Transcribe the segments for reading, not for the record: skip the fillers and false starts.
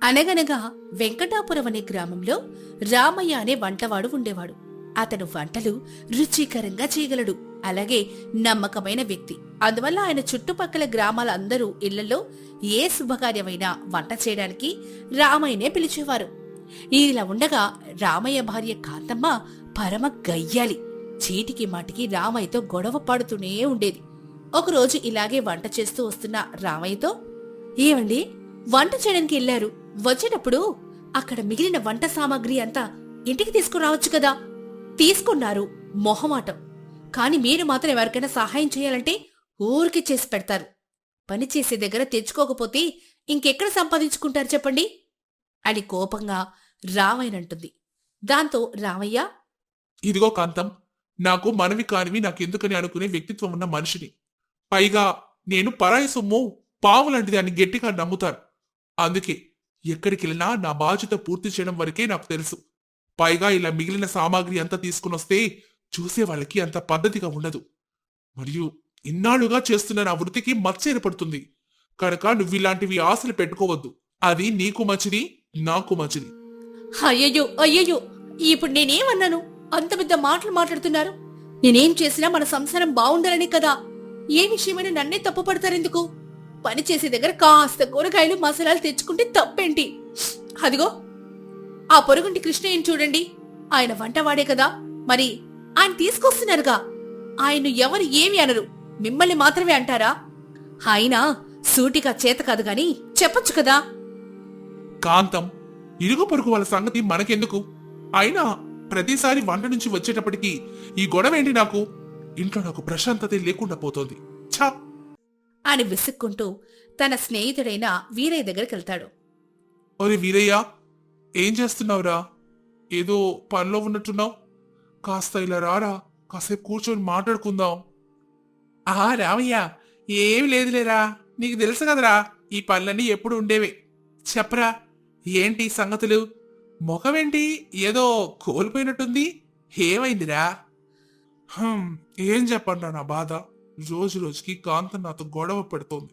అనగనగా వెంకటాపురం అనే గ్రామంలో రామయ్య అనే వంటవాడు ఉండేవాడు. అతను వంటలు రుచికరంగా చేయగలడు. అలాగే నమ్మకమైన వ్యక్తి. అందువల్ల ఆయన చుట్టుపక్కల గ్రామాల అందరూ ఇళ్లలో ఏ శుభకార్యమైనా వంట చేయడానికి రామయ్యనే పిలిచేవారు. ఇలా ఉండగా రామయ్య భార్య కాంతమ్మ పరమ గయ్యాలి. చీటికి మాటికి రామయ్యతో గొడవ పడుతూనే ఉండేది. ఒకరోజు ఇలాగే వంట చేస్తూ వస్తున్న రామయ్యతో, ఏమండి, వంట చేయడానికి వెళ్లారు, వచ్చేటప్పుడు అక్కడ మిగిలిన వంట సామాగ్రి అంతా ఇంటికి తీసుకురావచ్చు కదా. తీసుకున్నారు, మొహమాటం. కాని మీరు మాత్రం ఎవరికైనా సహాయం చేయాలంటే ఊరికి చేసి పెడతారు. పని చేసే దగ్గర తెచ్చుకోకపోతే ఇంకెక్కడ సంపాదించుకుంటారు చెప్పండి అని కోపంగా రామయ్యనంటుంది. దాంతో రామయ్య, ఇదిగో కాంతం, నాకు మనవి కానివి నాకెందుకని అనుకునే వ్యక్తిత్వం ఉన్న మనిషిని. పైగా నేను పరాయి సొమ్ము పాము లాంటిది అని గట్టిగా నమ్ముతాను. అందుకే ఎక్కడికెళ్ళినా నా బాధ్యత పూర్తి చేయడం వరకే నాకు తెలుసు. పైగా ఇలా మిగిలిన సామాగ్రి అంతా తీసుకునొస్తే చూసే వాళ్ళకి అంత పద్ధతిగా ఉండదు. మరియు ఇన్నాళ్లుగా చేస్తున్న నా వృత్తికి మచ్చ ఏర్పడుతుంది. కనుక నువ్విలాంటివి ఆశలు పెట్టుకోవద్దు. అది నీకు మంచిది, నాకు మంచిది. అయ్యయ్యో అయ్యయ్యో, ఇప్పుడు నేనేమన్నాను? అంత పెద్ద మాటలు మాట్లాడుతున్నారు. నేనేం చేసినా మన సంసారం బాగుండాలని కదా. ఏ విషయమైనా నన్నే తప్పు పడతారెందుకు? పని చేసే దగ్గర కాస్త కూరగాయలు మసాలాలు తెచ్చుకుంటే తప్పేంటి? అదిగో ఆ పొరుగుంటి కృష్ణయ్యని చూడండి. ఆయన వంటవాడే కదా, మరి ఆయన తీసుకొస్తున్నారుగా. ఆయన ఎవరు ఏమి అనరు, మిమ్మల్ని మాత్రమే అంటారా? ఆయన సూటిగా చేత కాదు గాని చెప్పొచ్చు కదా. కాంతం, ఇరుగు పొరుగు వాళ్ళ సంగతి మనకెందుకు? అయినా ప్రతిసారి వంట నుంచి వచ్చేటప్పటికి ఈ గొడవ ఏంటి? నాకు ఇంట్లో నాకు ప్రశాంతత లేకుండా పోతోంది. ఛా అని విసుక్కుంటూ తన స్నేహితుడైన వీరయ్య దగ్గరికి వెళ్తాడు. ఒరే వీరయ్య, ఏం చేస్తున్నావురా? ఏదో పనిలో ఉన్నట్టున్నావు. కాస్త ఇలా రారా, కాసేపు కూర్చొని మాట్లాడుకుందాం. ఆహా రామయ్య, ఏమి లేదులేరా. నీకు తెలుసు కదరా, ఈ పనులన్నీ ఎప్పుడు ఉండేవే. చెప్పరా, ఏంటి సంగతులు? ముఖమేంటి ఏదో కోల్పోయినట్టుంది? ఏమైందిరా? ఏం చెప్పండి నా బాధ. రోజు రోజుకి కాంతం నాతో గొడవ పెడుతోంది.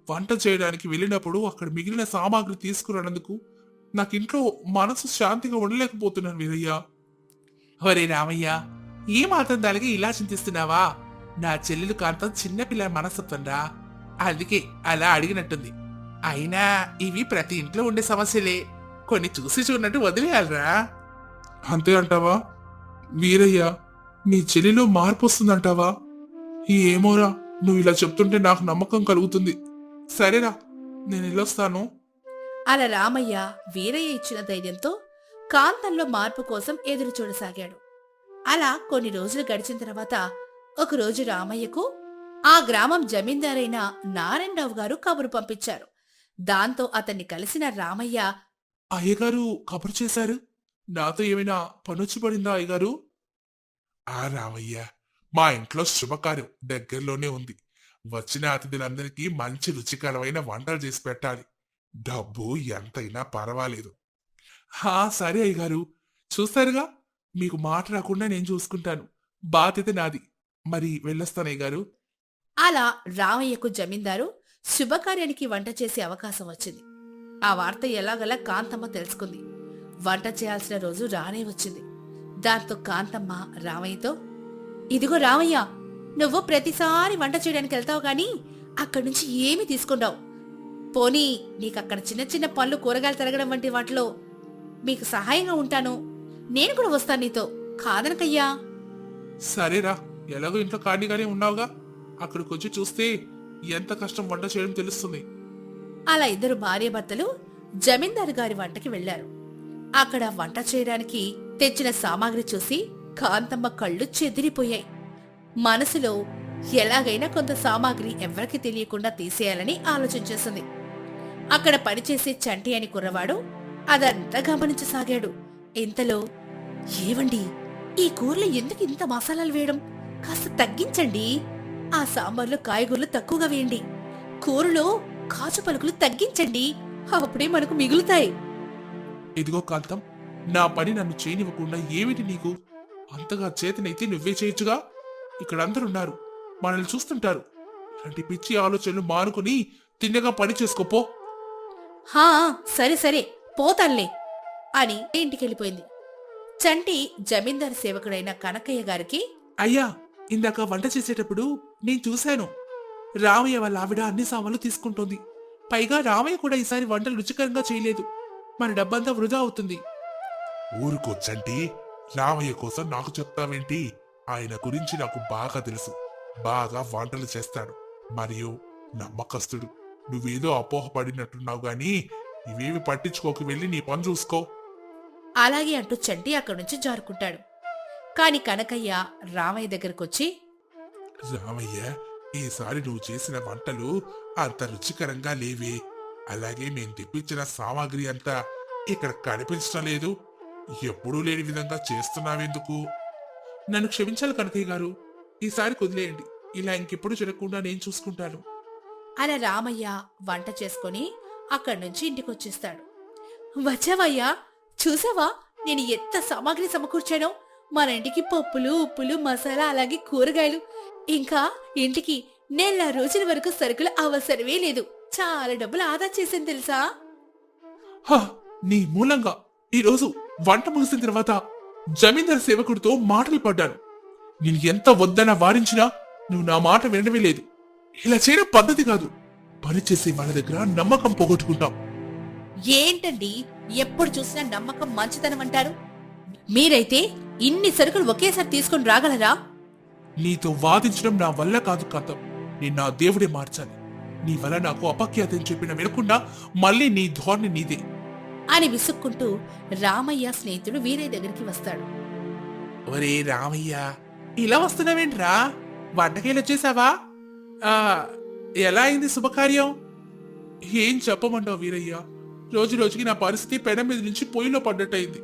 వంట చేయడానికి వెళ్ళినప్పుడు అక్కడ మిగిలిన సామాగ్రి తీసుకురానందుకు నాకింట్లో మనసు శాంతిగా ఉండలేకపోతున్నాను వీరయ్య. ఒరే రామయ్య, ఈ మాత్రం దానికి ఇలా చింతిస్తున్నావా? నా చెల్లెలు కాంతం చిన్నపిల్ల మనస్తత్వం రా, అందుకే అలా అడిగినట్టుంది. అయినా ఇవి ప్రతి ఇంట్లో ఉండే సమస్యలే. కొన్ని చూసి చూడనట్టు వదిలేయాలరా. అంతే అంటావా వీరయ్య? నీ చెల్లిలో మార్పు వస్తుందంటావా? ఏమోరా, నువ్వు ఇలా చెప్తుంటే నాకు నమ్మకం కలుగుతుంది. సరేరా, నేను వెళ్ళొస్తాను. అలా రామయ్య వీరయ్య ఇచ్చిన ధైర్యంతో కాంతంలో మార్పు కోసం ఎదురు చూడసాగాడు. అలా కొన్ని రోజులు గడిచిన తర్వాత ఒకరోజు రామయ్యకు ఆ గ్రామం జమీందారైన నారాయణరావు గారు కబురు పంపించారు. దాంతో అతన్ని కలిసిన రామయ్య, అయ్యగారు కబురు చేశారు. నాతో ఏమైనా పనొచ్చి పడిందా అయ్యగారు? ఆ రామయ్య, మా ఇంట్లో శుభకార్యం దగ్గరలోనే ఉంది. వచ్చిన అతిథులందరికీ మంచి రుచికరమైన వంటలు చేసి పెట్టాలి. డబ్బు ఎంతైనా పర్వాలేదు. సరే అయ్యగారు, చూస్తారుగా, మీకు మాట రాకుండా నేను చూసుకుంటాను. బాధ్యత నాది. మరి వెళ్ళొస్తాను అయ్యగారు. అలా రామయ్యకు జమీందారు శుభకార్యానికి వంట చేసే అవకాశం వచ్చింది. ఆ వార్త ఎలాగలా కాంతమ్మ తెలుసుకుంది. వంట చేయాల్సిన రోజు రానే వచ్చింది. దాంతో కాంతమ్మ రామయ్యతో, ఇదిగో రామయ్య, నువ్వు ప్రతిసారి వంట చేయడానికి వెళ్తావు గాని అక్కడి నుంచి ఏమీ తీసుకుంటావు. పోనీ నీకక్కడ చిన్న చిన్న పళ్ళు, కూరగాయలు తరగడం వంటి వాటిలో మీకు సహాయంగా ఉంటాను. నేను కూడా వస్తాను నీతో, కాదనకయ్యా. సరేరా, ఎలాగో ఇంట్లో ఖాళీగానే ఉన్నావుగా, అక్కడికి వచ్చి చూస్తే ఎంత కష్టం వంట చేయడం తెలుస్తుంది. అలా ఇద్దరు భార్యాభర్తలు జమీందారు గారి వంటకి వెళ్లారు. అక్కడ వంట చేయడానికి తెచ్చిన సామాగ్రి చూసి కాంతమ్మ కళ్ళు చెదిరిపోయాయి. మనసులో ఎలాగైనా కొంత సామాగ్రి ఎవరికి తెలియకుండా తీసేయాలని ఆలోచించేసింది. అక్కడ పనిచేసే చంటి అని కుర్రవాడు అదంతా గమనించసాగాడు. ఇంతలో, ఏవండి, ఈ కూరలో ఎందుకు ఇంత మసాలాలు వేయడం? కాస్త తగ్గించండి. ఆ సాంబార్లో కాయగూరలు తక్కువగా వేయండి. కూరలో కాచు పలుకులు తగ్గించండి, అప్పుడే మనకు మిగులుతాయి. ఇదిగో కాంతం, నా పని నన్ను చేయనివ్వకుండా ఏమిటి నీకు? అంతగా చేతనైతే నువ్వే చేయొచ్చుగా. ఇక్కడ అందరున్నారు, మనల్ని చూస్తుంటారు. ఇలాంటి పిచ్చి ఆలోచనలు మానుకుని తిన్నగా పని చేసుకోపో. హా సరే సరే పోతాన్లే అని ఇంటికెళ్ళిపోయింది. చంటి జమీందారు సేవకుడైన కనకయ్య గారికి, అయ్యా, ఇందాక వంట చేసేటప్పుడు నేను చూశాను. రామయ్య వాళ్ళ ఆవిడ అన్ని సామాన్లు తీసుకుంటోంది. పైగా రామయ్య కూడా ఈసారి వంటలు రుచికరంగా చేయలేదు. మన డబ్బంతా వృధా అవుతుంది. ఊరుకొచ్చండి, రామయ్య కోసం నాకు చెప్తావేంటి? ఆయన గురించి నాకు బాగా తెలుసు. బాగా వంటలు చేస్తాడు, మరియు నమ్మకస్తుడు. నువ్వేదో అపోహపడినట్టున్నావు గాని ఇవేవి పట్టించుకోకు, వెళ్ళి నీ పని చూసుకో. అలాగే అంటూ చంటి అక్కడి నుంచి జారుకుంటాడు. కాని కనకయ్య రామయ్య దగ్గరకొచ్చి, రామయ్య, ఈసారి నువ్వు చేసిన వంటలు అంత రుచికరంగా లేవే. అలాగే మేము తెప్పించిన సామాగ్రి అంతా ఇక్కడ కనిపించడం లేదు. ఎప్పుడూ లేని విధంగా చేస్తున్నావెందుకు? నన్ను క్షమించాలి కనకయ్య గారు, ఈసారి కుదిలేయండి. ఇలా ఇంకెప్పుడు జరగకుండా నేను చూసుకుంటాను. అలా రామయ్య వంట చేసుకుని అక్కడి నుంచి ఇంటికొచ్చేస్తాడు. వచ్చావయ్యా, చూసావా నేను ఎంత సామాగ్రి సమకూర్చానో? మన ఇంటికి పప్పులు, ఉప్పులు, మసాలా, అలాగే కూరగాయలు, ఇంకా ఇంటికి నెల రోజుల వరకు సరుకులు అవసరమే లేదు. చాలా డబ్బులు ఆదా చేశాను తెలుసా? నీ మూలంగా ఈరోజు వంట ముగిసిన తర్వాత జమీందారు సేవకుడితో మాటలు పడ్డాను. నేను ఎంత వద్దన వారించినా నువ్వు నా మాట వినడమే లేదు. ఇలా చేయడం పద్ధతి కాదు. పనిచేసే వాళ్ళ దగ్గర నమ్మకం పోగొట్టుకుంటాం. ఏంటండి ఎప్పుడు చూసినా నమ్మకం మంచితనం అంటారు? మీరైతే ఇన్ని సరుకులు ఒకేసారి తీసుకుని రాగలరా? నీతో వాదించడం నా వల్ల కాదు కాంతం. నేను నా దేవుడే మార్చాలి. నీ వల్ల నాకు అపఖ్యాతం చెప్పిన వినకుండా మళ్ళీ నీ ధోరణి నీదే అని విసుక్కుంటూ రామయ్య స్నేహితుడు వీరయ్య దగ్గరికి వస్తాడు. ఒరే రామయ్య, ఇలా వస్తున్నావేంట్రా? వంటకాయలు వచ్చేసావా? ఎలా అయింది శుభకార్యం? ఏం చెప్పమంటావు వీరయ్య, రోజు రోజుకి నా పరిస్థితి పెనం మీద నుంచి పొయ్యిలో పడ్డట్టయింది.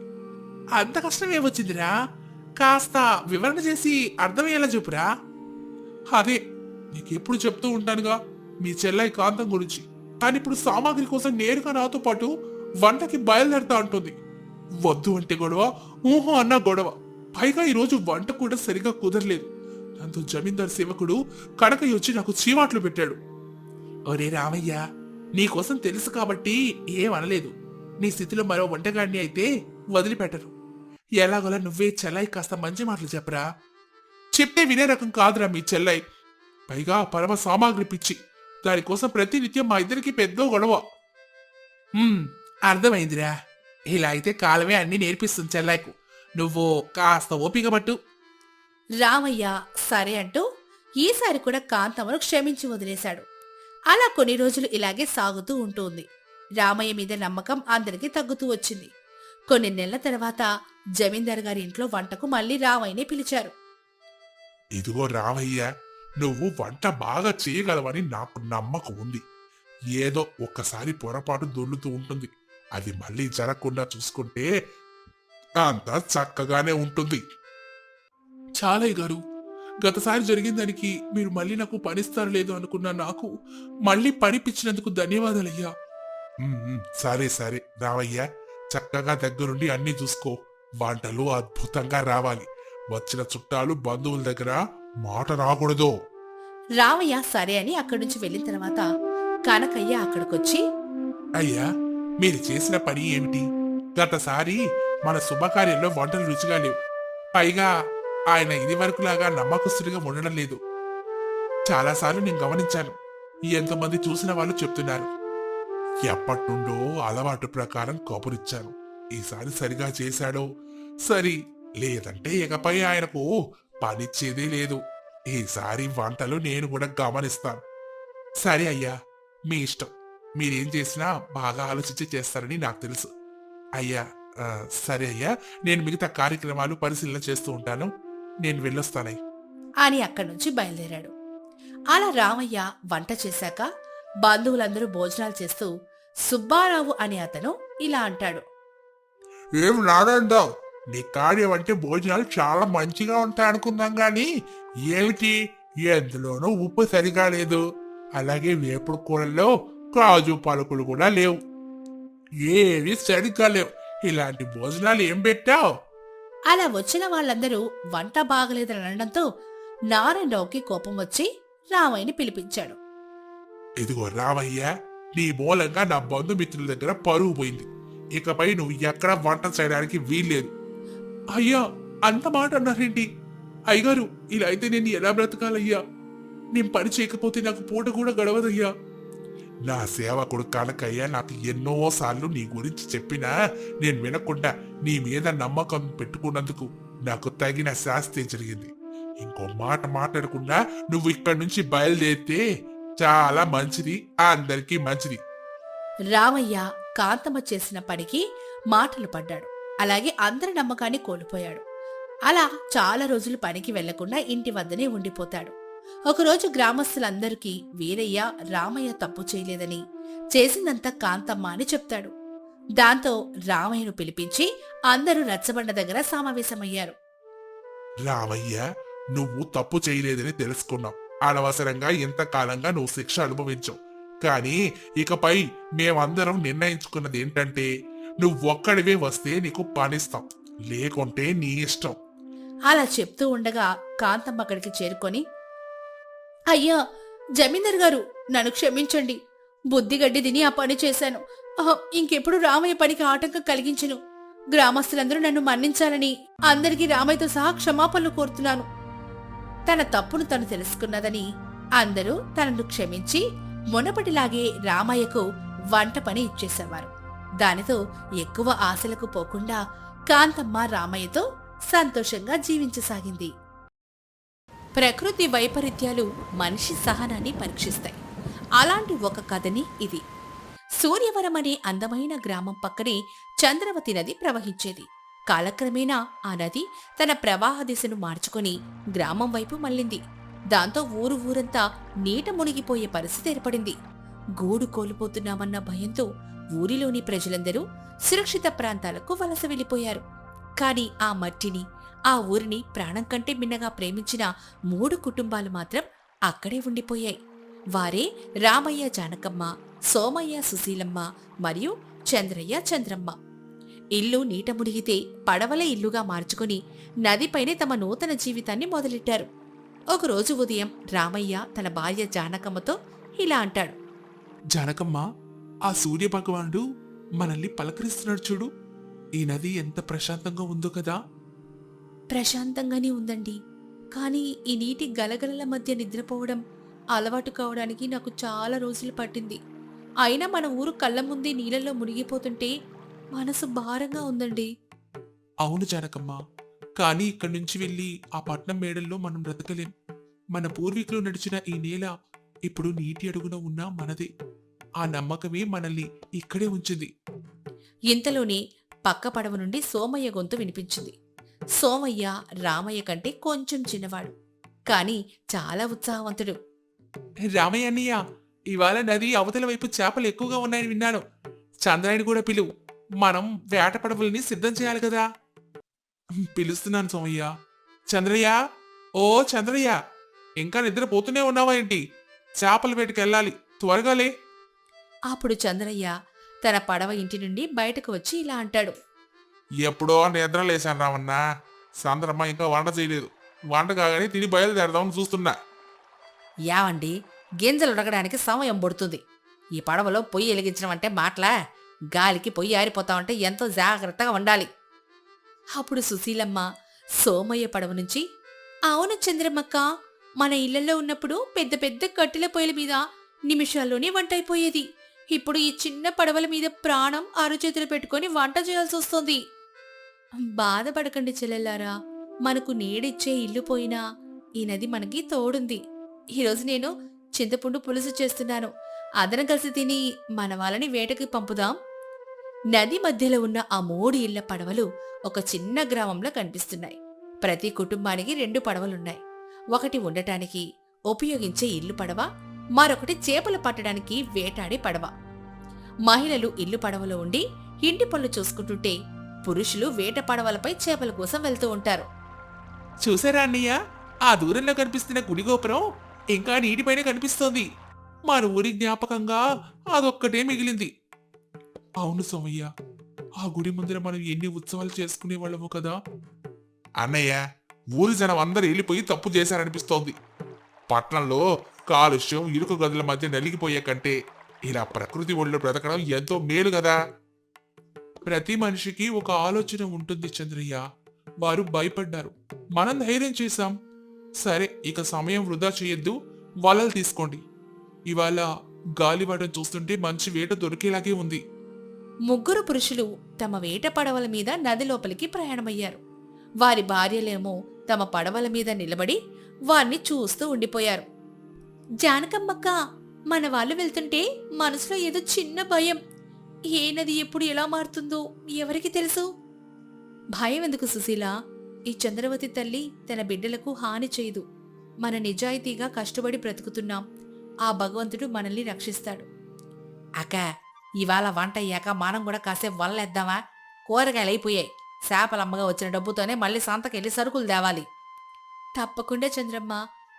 అంత కష్టం ఏమొచ్చిందిరా? కాస్త వివరణ చేసి అర్థమయ్యేలా చెప్పురా. అదే నీకెప్పుడు చెప్తూ ఉంటానుగా మీ చెల్లై కాంతం గురించి. కానీ ఇప్పుడు సామాగ్రి కోసం నేరుగా నాతో పాటు వంటకి బయలుదేరుతా అంటుంది. వద్దు అంటే గొడవ, ఊహో అన్నా గొడవ. పైగా ఈరోజు వంట కూడా సరిగా కుదరలేదు. దాంతో జమీందారు సేవకుడు కనకయ్య వచ్చి నాకు చీవాట్లు పెట్టాడు. ఒరే రామయ్య, నీకోసం తెలుసు కాబట్టి ఏమనలేదు. నీ స్థితిలో మరో వంటగాడిని అయితే వదిలిపెట్టరు. ఎలాగోలా నువ్వే చెల్లై కాస్త మంచి మాటలు చెప్పరా. చెప్తే వినే రకం కాదురా మీ చెల్లై. పైగా పరమ సామాగ్రి పిచ్చి. దానికోసం ప్రతినిత్యం మా ఇద్దరికి పెద్ద గొడవ. అర్థమైందిరా. ఇలా అయితే కాలమే అన్ని నేర్పిస్తుంది చెల్లాయికు. నువ్వు కాస్త ఓపిక పట్టు. రామయ్య సరే అంటూ ఈసారి కూడా కాంతమ్మను క్షమించి వదిలేశాడు. అలా కొన్ని రోజులు ఇలాగే సాగుతూ ఉంటుంది. రామయ్య మీద నమ్మకం అందరికీ తగ్గుతూ వచ్చింది. కొన్ని నెలల తర్వాత జమీందారు గారి ఇంట్లో వంటకు మళ్ళీ రామయ్యని పిలిచారు. ఇదిగో రామయ్య, నువ్వు వంట బాగా చేయగలవని నాకు నమ్మకం ఉంది. ఏదో ఒక్కసారి పొరపాటు దొర్లుతూ ఉంటుంది. అది మళ్ళీ జరగకుండా చూసుకుంటే అంతా చక్కగానే ఉంటుంది. చాలయ్య గారు, గతసారి జరిగిన దానికి మీరు మళ్ళీ నాకు పనిస్తారు లేదు అనుకున్నా. నాకు మళ్ళీ పనిపించినందుకు ధన్యవాదాలయ్యా. సరే సరే రావయ్యా, చక్కగా దగ్గరుండి అన్ని చూసుకో. వంటలు అద్భుతంగా రావాలి. వచ్చిన చుట్టాలు బంధువుల దగ్గర మాట రాకూడదు. రామయ్య సరే అని అక్కడి నుంచి వెళ్ళిన తర్వాత కనకయ్య అక్కడికొచ్చి, అయ్యా, మీరు చేసిన పని ఏమిటి? గతసారి మన శుభకార్యంలో వంటలు రుచిగా లేవు. పైగా ఆయన ఇది వరకులాగా నమ్మకస్తుడిగా ఉండడం లేదు. చాలాసార్లు నేను గమనించాను. ఎంతమంది చూసిన వాళ్ళు చెప్తున్నారు. ఎప్పటినుండో అలవాటు ప్రకారం కబురిచ్చాను. ఈసారి సరిగా చేశాడో సరి, లేదంటే ఇకపై ఆయనకు పనిచ్చేదే లేదు. ఈసారి వంటలు నేను కూడా గమనిస్తాను. సరే అయ్యా, మీ ఇష్టం. మీరేం చేసినా బాగా ఆలోచించి చేస్తారని నాకు తెలుసు. అయ్యా, సరే అయ్యా, నేను మిగతా కార్యక్రమాలు పరిశీలన చేస్తూ ఉంటాను. నేను వెళ్ళొస్తానయ్య అని అక్కడి నుంచి బయలుదేరాడు. అలా రామయ్య వంట చేశాక బంధువులందరూ భోజనాలు చేస్తూ సుబ్బారావు అనే అతను ఇలా అంటాడు. ఏం నారాయణరావు, నీ కార్యం అంటే భోజనాలు చాలా మంచిగా ఉంటాయి అనుకుందాం గాని ఏమిటి, ఎందులోనూ ఉప్పు సరిగా లేదు. అలాగే వేపుడు కూరల్లో కాజు పలుకులు కూడా లేవు. ఏవి సరిగ్గా లేవు. ఇలాంటి భోజనాలు ఏం పెట్టావు? అలా వచ్చిన వాళ్ళందరూ వంట బాగలేదని అనడంతో నారాయణరావుకి కోపం వచ్చి రామయ్యని పిలిపించాడు. ఇదిగో రామయ్య, నీ మూలంగా నా బంధుమిత్రుల దగ్గర పరువు పోయింది. ఇకపై నువ్వు ఎక్కడ వంట చేయడానికి వీల్లేదు. అయ్యా, అంత మాట అన్నారేంటి? అయ్యగారు, ఇలా అయితే నేను ఎలా బ్రతకాలయ్యా? నేను పని చేయకపోతే నాకు పూట కూడా గడవదయ్యా. నా సేవకుడు కనకయ్య నాకు ఎన్నోసార్లు నీ గురించి చెప్పినా నేను వినకుండా నీ మీద నమ్మకం పెట్టుకున్నందుకు నాకు తగిన శాస్తి జరిగింది. ఇంకో మాట మాట్లాడకుండా నువ్వు ఇక్కడి నుంచి బయలుదేరితే చాలా మంచిది, అందరికీ మంచిది. రామయ్య కాంతమ్మ చేసిన పనికి మాటలు పడ్డాడు. అలాగే అందరి నమ్మకాన్ని కోల్పోయాడు. అలా చాలా రోజులు పనికి వెళ్లకుండా ఇంటి వద్దనే ఉండిపోతాడు. ఒకరోజు గ్రామస్తులందరికీ వీరయ్య రామయ్య తప్పు చేయలేదని, చేసిందంతా కాంతమ్మ అని చెప్తాడు. దాంతో రామయ్యను పిలిపించి అందరూ రచ్చబండ దగ్గర సమావేశమయ్యారు. రామయ్య, నువ్వు తప్పు చేయలేదని తెలుసుకున్నావు. అనవసరంగా ఇంతకాలంగా నువ్వు శిక్ష అనుభవించావు. కానీ ఇకపై మేమందరం నిర్ణయించుకున్నది ఏంటంటే నువ్వు ఒక్కడివే వస్తే నీకు పనిస్తాం, లేకుంటే నీ ఇష్టం. అలా చెప్తూ ఉండగా కాంతమ్మ అక్కడికి చేరుకొని, అయ్యా, జమీందర్ గారు, నన్ను క్షమించండి. బుద్ధిగడ్డి తిని ఆ పని చేశాను. ఇంకెప్పుడు రామయ్య పనికి ఆటంకం కలిగించను. గ్రామస్తులందరూ నన్ను మన్నించాలని అందరికీ రామయ్యతో సహా క్షమాపణలు కోరుతున్నాను. తన తప్పును తను తెలుసుకున్నదని అందరూ తనను క్షమించి మునపటిలాగే రామయ్యకు వంట పని ఇచ్చేసేవారు. దానితో ఎక్కువ ఆశలకు పోకుండా కాంతమ్మ రామయ్యతో సంతోషంగా జీవించసాగింది. ప్రకృతి వైపరీత్యాలు మనిషి సహనాన్ని పరీక్షిస్తాయి. అలాంటి ఒక కథని ఇది. సూర్యవరం అనే అందమైన గ్రామం పక్కనే చంద్రవతి నది ప్రవహించేది. కాలక్రమేణా ఆ నది తన ప్రవాహ దిశను మార్చుకుని గ్రామం వైపు మళ్ళింది. దాంతో ఊరంతా నీట మునిగిపోయే పరిస్థితి ఏర్పడింది. గూడు కోల్పోతున్నామన్న భయంతో ఊరిలోని ప్రజలందరూ సురక్షిత ప్రాంతాలకు వలస వెళ్లిపోయారు. కాని ఆ మట్టిని, ఆ ఊరిని ప్రాణం కంటే మిన్నగా ప్రేమించిన 3 కుటుంబాలు మాత్రం అక్కడే ఉండిపోయాయి. వారే రామయ్య జానకమ్మ, సోమయ్య సుశీలమ్మ మరియు చంద్రయ్య చంద్రమ్మ. ఇల్లు నీట మునిగితే పడవల ఇల్లుగా మార్చుకుని నదిపైనే తమ నూతన జీవితాన్ని మొదలెట్టారు. ఒకరోజు ఉదయం రామయ్య తన భార్య జానకమ్మతో ఇలా అంటాడు. జానకమ్మ, ఆ సూర్య భగవానుడు మనల్ని పలకరిస్తున్నాడు చూడు. ఈ నది ఎంత ప్రశాంతంగా ఉందో కదా. ప్రశాంతంగానే ఉందండి. కానీ ఈ నీటి గలగలల మధ్య నిద్రపోవడం అలవాటు కావడానికి నాకు చాలా రోజులు పట్టింది. అయినా మన ఊరు కళ్ళ ముందే నీళ్ళల్లో మునిగిపోతుంటే మనసు భారంగా ఉందండి. అవును జానకమ్మ, కానీ ఇక్కడి నుంచి వెళ్ళి ఆ పట్నం మేడల్లో మనం బ్రతకలేం. మన పూర్వీకులు నడిచిన ఈ నేల ఇప్పుడు నీటి అడుగున ఉన్న మనదే. ఆ నమ్మకమే మనల్ని ఇక్కడే ఉంచింది. ఇంతలోనే పక్క పడవ నుండి సోమయ్య గొంతు వినిపించింది. సోమయ్య రామయ్య కంటే కొంచెం చిన్నవాడు, కాని చాలా ఉత్సాహవంతుడు. రామయ్య అన్నయ్య, ఇవాళ నది అవతల వైపు చేపలు ఎక్కువగా ఉన్నాయని విన్నాను. చంద్రాయని కూడా పిలువు. మనం వేట పడవల్ని సిద్ధం చేయాలి కదా. పిలుస్తున్నాను సోమయ్య. చంద్రయ్య, ఓ చంద్రయ్య, ఇంకా నిద్రపోతూనే ఉన్నావా ఏంటి? చేపల వేటకి వెళ్ళాలి, త్వరగా లే. అప్పుడు చంద్రయ్య తన పడవ ఇంటి నుండి బయటకు వచ్చి ఇలా అంటాడు. ఎప్పుడో నిద్ర లేశాను రామన్నా. సాంద్రమ్మ ఇంకా వంట చేయలేదు. వంట కాగానే తిని బయలుదేరదామని చూస్తున్నా. యావండి, గింజలు ఉడకడానికి సమయం పడుతుంది. ఈ పడవలో పొయ్యి వెలిగించడం అంటే మాటలా? గాలికి పొయ్యి ఆరిపోతామంటే ఎంతో జాగ్రత్తగా ఉండాలి. అప్పుడు సుశీలమ్మ సోమయ్య పడవ నుంచి, అవును చంద్రమ్మక్క, మన ఇళ్లలో ఉన్నప్పుడు పెద్ద పెద్ద కట్టెల పొయ్యిల మీద నిమిషాల్లోనే వంట అయిపోయేది. ఇప్పుడు ఈ చిన్న పడవల మీద ప్రాణం అరచేతులు పెట్టుకొని వంట చేయాల్సి వస్తుంది. బాధపడకండి చెల్లెల్లారా, మనకు నీడిచ్చే ఇల్లు పోయినా ఈ నది మనకి తోడుంది. ఈరోజు నేను చింతపుండు పులుసు చేస్తున్నాను. అందరం కలిసి తిని మన వాళ్ళని వేటకి పంపుదాం. నది మధ్యలో ఉన్న ఆ 3 ఇళ్ల పడవలు ఒక చిన్న గ్రామంలో కనిపిస్తున్నాయి. ప్రతి కుటుంబానికి 2 పడవలున్నాయి. ఒకటి ఉండటానికి ఉపయోగించే ఇల్లు పడవ, మరొకటి చేపలు పట్టడానికి వేటాడే పడవ. మహిళలు ఇల్లు పడవలో ఉండి ఇంటి పనులు చూసుకుంటుంటే పురుషులు వేట పడవలపై చేపల కోసం వెళ్తూ ఉంటారు. చూసారా అన్నయ్య, ఆ దూరంలో కనిపిస్తున్న గుడి గోపురం ఇంకా నీటిపైన కనిపిస్తోంది. మన ఊరి జ్ఞాపకంగా అదొక్కటే మిగిలింది. అవును సోమయ్య, ఆ గుడి ముందర మనం ఎన్ని ఉత్సవాలు చేసుకునే వాళ్ళము కదా. అన్నయ్య, ఊరి జనం అందరూ వెళ్ళిపోయి తప్పు చేశారనిపిస్తోంది. పట్నంలో కాలుష్యం, ఇరుకు గదుల మధ్య నలిగిపోయే కంటే ఇలా ప్రకృతి ఒళ్ళో బ్రతకడం ఎంతో మేలు కదా. ప్రతి మనిషికి ఒక ఆలోచన ఉంటుంది చంద్రయ్య. వారు భయపడ్డారు, మనం ధైర్యం చేశాం. సరే, ఇక సమయం వృధా చేయొద్దు, వలలు తీసుకోండి. ఇవాళ గాలివాటం చూస్తుంటే మంచి వేట దొరికేలాగే ఉంది. ముగ్గురు పురుషులు తమ వేట పడవల మీద నది లోపలికి ప్రయాణమయ్యారు. వారి భార్యలేమో తమ పడవల మీద నిలబడి వారిని చూస్తూ ఉండిపోయారు. జానకమ్మక్క, మన వాళ్ళు వెళ్తుంటే మనసులో ఏదో చిన్న భయం. ఏ నది ఎప్పుడు ఎలా మారుతుందో ఎవరికి తెలుసు? భయం ఎందుకు సుశీల? ఈ చంద్రవతి తల్లి తన బిడ్డలకు హాని చేయదు. మన నిజాయితీగా కష్టపడి బ్రతుకుతున్నాం. ఆ భగవంతుడు మనల్ని రక్షిస్తాడు. అక్క, ఇవాళ వంట అయ్యాక మనం కూడా కాసేపు వల్లేద్దామా? కూరగాయలు అయిపోయాయి. చేపలమ్మగా వచ్చిన డబ్బుతోనే మళ్ళీ సంతకెళ్ళి సరుకులు తేవాలి. తప్పకుండా చంద్రమ్మ.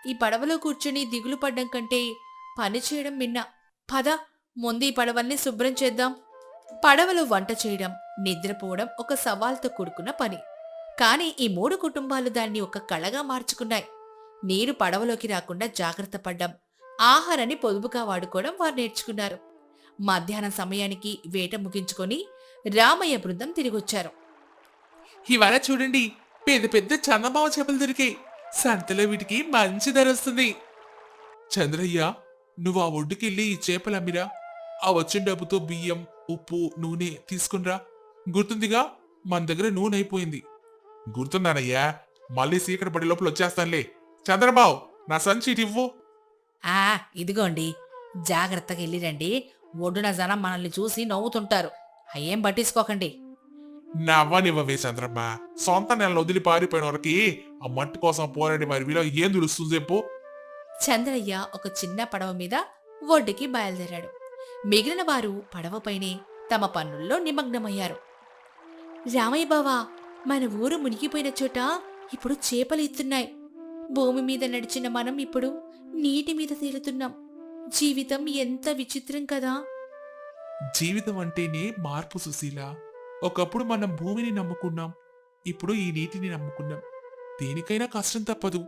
ఈ పడవలో కూర్చుని దిగులు పడ్డం కంటే పని చేయడం మిన్న. పద, ముందు ఈ పడవల్ని శుభ్రం చేద్దాం. పడవలో వంట చేయడం, నిద్రపోవడం ఒక సవాల్తో కూడుకున్న పని. కాని ఈ 3 కుటుంబాలు దాన్ని ఒక కళగా మార్చుకున్నాయి. నీరు పడవలోకి రాకుండా జాగ్రత్త పడ్డం, ఆహారాన్ని పొదుపుగా వాడుకోవడం వారు నేర్చుకున్నారు. మధ్యాహ్నం సమయానికి వేట ముగించుకొని రామయ్య బృందం తిరిగొచ్చారు. ఇవాళ చూడండి, పెద్ద పెద్ద చందమామ చేపలు దొరికాయి. సంతలో వీటికి మంచి ధర వస్తుంది. చంద్రయ్య, నువ్వు ఆ ఒడ్డుకెళ్ళి ఈ చేపలు అమ్మిరా. ఆ వచ్చిన డబ్బుతో బియ్యం, ఉప్పు, నూనె తీసుకునిరా. గుర్తుందిగా, మన దగ్గర నూనె అయిపోయింది. గుర్తున్నానయ్యా, మళ్ళీ సీకటి పడి లోపల వచ్చేస్తానులే. చంద్రబాబు, నా సంచి ఇవ్వు. ఇదిగోండి, జాగ్రత్తగా వెళ్ళిరండి. ఒడ్డున జనం మనల్ని చూసి నవ్వుతుంటారు. అయ్యేం పట్టించుకోకండి. నవ్వనివ్వవే చంద్రమ్మ. సొంత నెలను వదిలి పారిపోయిన వరకు ఆ మట్టి కోసం పోరాడి వారి విలువ ఏం తెలుస్తుంది చెప్పు. చంద్రయ్య ఒక చిన్న పడవ మీద ఒడ్డుకి బయలుదేరాడు. మిగిలిన వారు పడవపైనే తమ పనుల్లో నిమగ్నమయ్యారు. రామయ్య బావా, మన ఊరు మునిగిపోయిన చోట ఇప్పుడు చేపలు ఇస్తున్నాయి. భూమి మీద నడిచిన మనం ఇప్పుడు నీటి మీద తేలుతున్నాం. జీవితం ఎంత విచిత్రం కదా. జీవితం అంటేనే మార్పు సుశీల. ఒకప్పుడు మనం భూమిని నమ్ముకున్నాం, ఇప్పుడు ఈ నీటిని నమ్ముకున్నాం. దేనికైనా కష్టం తప్పదు,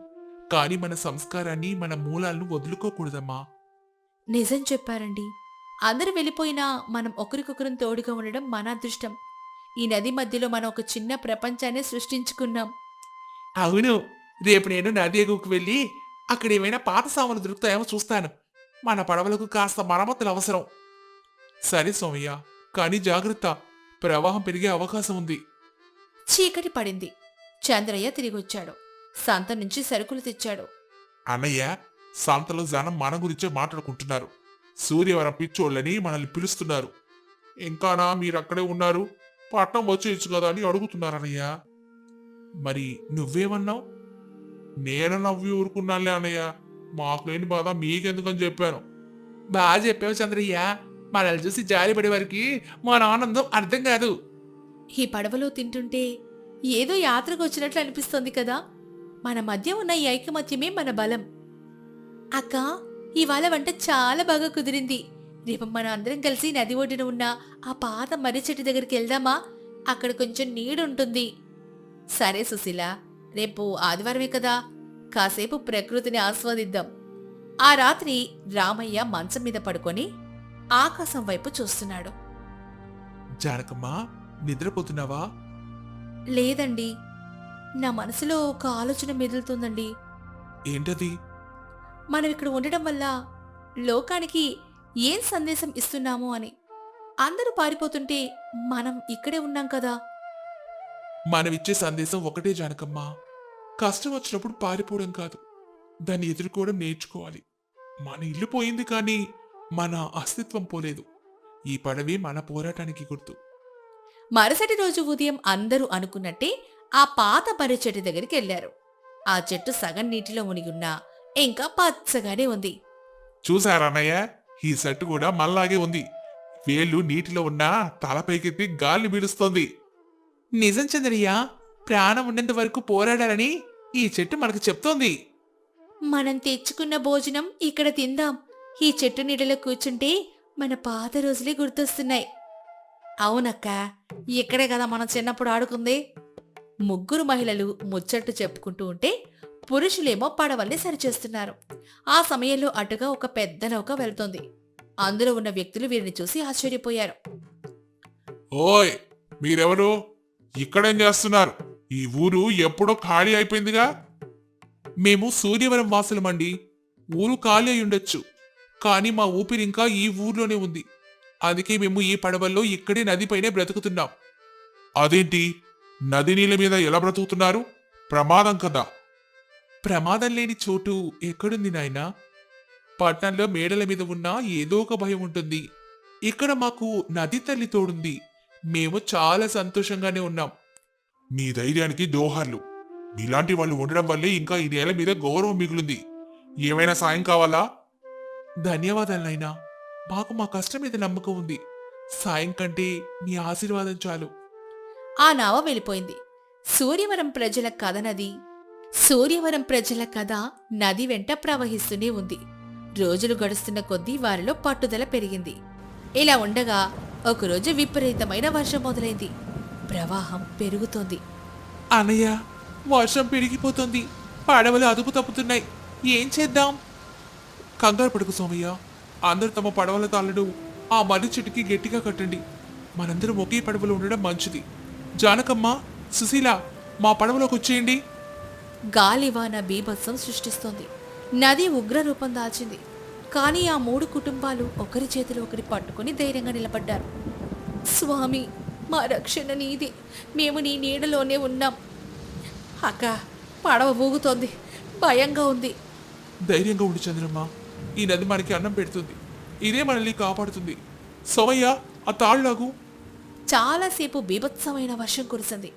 కానీ మన సంస్కారాన్ని, మన మూలాలను వదులుకోకూడదమ్మా. నిజం చెప్పారండి. అందరూ వెళ్ళిపోయినా మనం ఒకరికొకరం తోడుగా ఉండడం మన అదృష్టం. ఈ నది మధ్యలో మనం ఒక చిన్న ప్రపంచాన్ని సృష్టించుకున్నాం. అవును, రేపు నేను నది ఎగువకు వెళ్ళి అక్కడ ఏమైనా పాత సామాన్లు దొరుకుతాయేమో చూస్తాను. మన పడవలకు కాస్త మరమ్మతులు అవసరం. సరే సోమయ్య, కానీ జాగ్రత్త, ప్రవాహం పెరిగే అవకాశం ఉంది. చీకటి పడింది. చంద్రయ్య తిరిగొచ్చాడు. సంత నుంచి సరుకులు తెచ్చాడు. అన్నయ్య, సంతలో జనం మన గురించే మాట్లాడుకుంటున్నారు. సూర్యవరం పిచ్చోళ్ళని మనల్ని పిలుస్తున్నారు. ఇంకానా మీరక్కడే ఉన్నారు? పట్నం వచ్చేయచ్చు కదా అని అడుగుతున్నారన్నయ్య. మరి నువ్వేమన్నావు? నేను నవ్వి ఊరుకున్నానులే అన్నయ్య. మాకులేని బాధ మీకెందుకని చెప్పాను. బాగా చెప్పావు చంద్రయ్య. మనల్ని చూసి జాలిపడే వారికి మన ఆనందం అర్థం కాదు. ఈ పడవలో తింటుంటే ఏదో యాత్రకు వచ్చినట్లు అనిపిస్తోంది కదా. మన మధ్య ఉన్న ఈ ఐకమత్యమే మన బలం. అక్క, ఇవాళ వంట చాలా బాగా కుదిరింది. రేపు మనం అందరం కలిసి నది ఒడ్డున ఉన్న ఆ పాత మర్రి చెట్టు దగ్గరికి వెళ్దామా? అక్కడ కొంచెం నీడుంటుంది. సరే సుశీల, రేపు ఆదివారమే కదా, కాసేపు ప్రకృతిని ఆస్వాదిద్దాం. ఆ రాత్రి రామయ్య మంచం మీద పడుకొని ఆకాశం వైపు చూస్తున్నాడు. జానకమ్మా, నిద్రపోతున్నావా? లేదండి, నా మనసులో ఒక ఆలోచన మెదులుతుందండి. ఏంటది? మనం ఇక్కడ ఉండడం వల్ల లోకానికి ఏం సందేశం ఇస్తున్నాము అని. అందరూ పారిపోతుంటే మనం ఇక్కడే ఉన్నాం కదా. మనమిచ్చే సందేశం ఒకటే జానకమ్మా. కష్టం వచ్చినప్పుడు పారిపోవడం కాదు, దాన్ని ఎదుర్కోవడం నేర్చుకోవాలి. మన ఇల్లు పోయింది, కానీ మన అస్తిత్వం పోలేదు. ఈ పడవే మన పోరాటానికి గుర్తు. మరుసటి రోజు ఉదయం అందరూ అనుకున్నట్టే ఆ పాత మర్రి చెట్టు దగ్గరికి వెళ్లారు. ఆ చెట్టు సగం నీటిలో మునిగున్నా ఇంకా పచ్చగానే ఉంది. చూసారన్నయ్య, ఈ సెట్ కూడా మళ్ళాగే ఉంది. వేళ్ళు నీటిలో ఉన్నా తలపైకెత్తి గాలి పీలుస్తోంది. నిజం చంద్రయ్య, ప్రాణం ఉన్నంత వరకు పోరాడాలని ఈ చెట్టు మనకు చెప్తోంది. మనం తెచ్చుకున్న భోజనం ఇక్కడ తిందాం. ఈ చెట్టు నీడలో కూర్చుంటే మన పాత రోజులే గుర్తొస్తున్నాయి. అవునక్క, ఇక్కడే కదా మనం చిన్నప్పుడు ఆడుకుంది. ముగ్గురు మహిళలు ముచ్చట్లు చెప్పుకుంటూ ఉంటే పురుషులేమో పడవల్ని సరిచేస్తున్నారు. ఆ సమయంలో అటుగా ఒక పెద్ద నౌక వెళ్తోంది. అందులో ఉన్న వ్యక్తులు వీరిని చూసి ఆశ్చర్యపోయారు. ఓయ్, మీరెవరు? ఇక్కడేం చేస్తున్నారు? ఈ ఊరు ఎప్పుడో ఖాళీ అయిపోయిందిగా. మేము సూర్యవరం వాసులమండి. ఊరు ఖాళీ అయి ఉండొచ్చు, కానీ మా ఊపిరి ఇంకా ఈ ఊర్లోనే ఉంది. అందుకే మేము ఈ పడవల్లో ఇక్కడే నదిపైనే బ్రతుకుతున్నాం. అదేంటి, నది నీళ్ళ మీద ఎలా బ్రతుకుతున్నారు? ప్రమాదం కదా. ప్రమాదం లేని చోటు ఎక్కడుంది నాయనా? పట్నంలో మేడల మీద ఉన్నా ఏదో ఒక భయం ఉంటుంది. ఇక్కడ మాకు నది తల్లి తోడుంది. మేము చాలా సంతోషంగానే ఉన్నాం. మీ ధైర్యానికి దోహార్లు. మీలాంటి వాళ్ళు ఉండడం వల్లే ఇంకా ఈ నేల మీద గౌరవం మిగులుంది. ఏమైనా సాయం కావాలా? ధన్యవాదాలు నాయనా. మాకు మా కష్టం మీద నమ్మకం ఉంది. సాయం కంటే మీ ఆశీర్వాదం చాలు. ఆ నావ వెళ్ళిపోయింది. సూర్యవరం ప్రజల కథ నది వెంట ప్రవహిస్తూనే ఉంది. రోజులు గడుస్తున్న కొద్దీ వారిలో పట్టుదల పెరిగింది. ఇలా ఉండగా ఒకరోజు విపరీతమైన వర్షం మొదలైంది. ప్రవాహం పెరుగుతోంది. అన్నయ్య, వర్షం పెరిగిపోతుంది. పడవలు అదుపు తప్పుతున్నాయి. ఏం చేద్దాం? కంగారు పడుకు సోమయ్య. అందరూ తమ పడవల తాళ్ళను ఆ మర్రి చెట్టుకి గట్టిగా కట్టండి. మనందరం ఒకే పడవలో ఉండడం మంచిది. జానకమ్మ, సుశీల, మా పడవలోకి వచ్చేయండి. గాలివాన బీభత్సం సృష్టిస్తోంది. నది ఉగ్రరూపం దాల్చింది. కానీ ఆ 3 కుటుంబాలు ఒకరి చేతిలో ఒకరి పట్టుకుని ధైర్యంగా నిలబడ్డారు. స్వామి, మా రక్షణ నీది. మేము నీ నీడలోనే ఉన్నాం. అక్క, పడవ ఊగుతోంది. భయంగా ఉంది. ధైర్యంగా ఉండి చంద్రమ్మ. ఈ నది మనకి అన్నం పెడుతుంది. ఇదే మనల్ని కాపాడుతుంది. సోమయ్య, ఆ తాళ్లాగు. చాలాసేపు బీభత్సమైన వర్షం కురిసింది.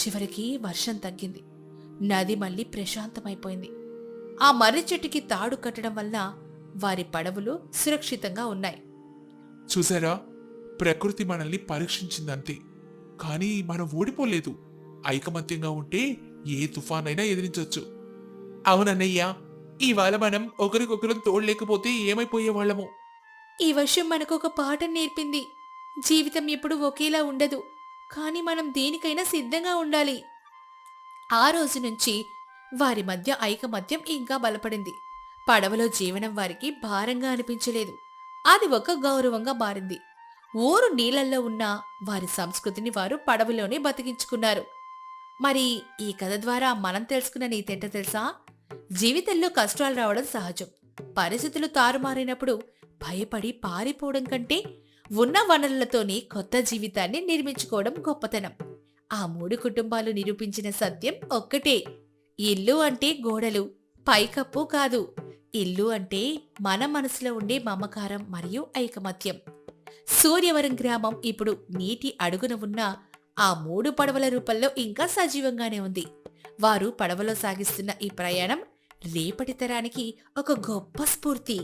చివరికి వర్షం తగ్గింది. నది మళ్ళీ ప్రశాంతమైపోయింది. ఆ మర్రి చెట్టుకి తాడు కట్టడం వల్ల వారి పడవలు సురక్షితంగా ఉన్నాయి. చూసారా, ప్రకృతి మనల్ని పరీక్షించిందంతే. కానీ మనం ఓడిపోలేదు. ఐకమత్యంగా ఉంటే ఏ తుఫానైనా ఎదిరించొచ్చు. అవునన్నయ్య, ఇవాళ మనం ఒకరికొకరు తోడలేకపోతే ఏమైపోయేవాళ్ళము. ఈ వర్షం మనకు ఒక పాఠం నేర్పింది. జీవితం ఎప్పుడు ఒకేలా ఉండదు, కానీ మనం దేనికైనా సిద్ధంగా ఉండాలి. ఆ రోజు నుంచి వారి మధ్య ఐకమత్యం ఇంకా బలపడింది. పడవలో జీవనం వారికి భారంగా అనిపించలేదు. అది ఒక గౌరవంగా మారింది. ఊరు నీళ్లల్లో ఉన్న వారి సంస్కృతిని వారు పడవలోనే బతికించుకున్నారు. మరి ఈ కథ ద్వారా మనం తెలుసుకున్న నీతేంటో తెలుసా? జీవితంలో కష్టాలు రావడం సహజం. పరిస్థితులు తారుమారినప్పుడు భయపడి పారిపోవడం కంటే ఉన్న వనరులతోనే కొత్త జీవితాన్ని నిర్మించుకోవడం గొప్పతనం. ఆ 3 కుటుంబాలు నిరూపించిన సత్యం ఒక్కటే: ఇల్లు అంటే గోడలు, పైకప్పు కాదు. ఇల్లు అంటే మన మనసులో ఉండే మమకారం మరియు ఐకమత్యం. సూర్యవరం గ్రామం ఇప్పుడు నీటి అడుగున ఉన్న ఆ 3 పడవల రూపంలో ఇంకా సజీవంగానే ఉంది. వారు పడవలో సాగిస్తున్న ఈ ప్రయాణం రేపటి తరానికి ఒక గొప్ప స్ఫూర్తి.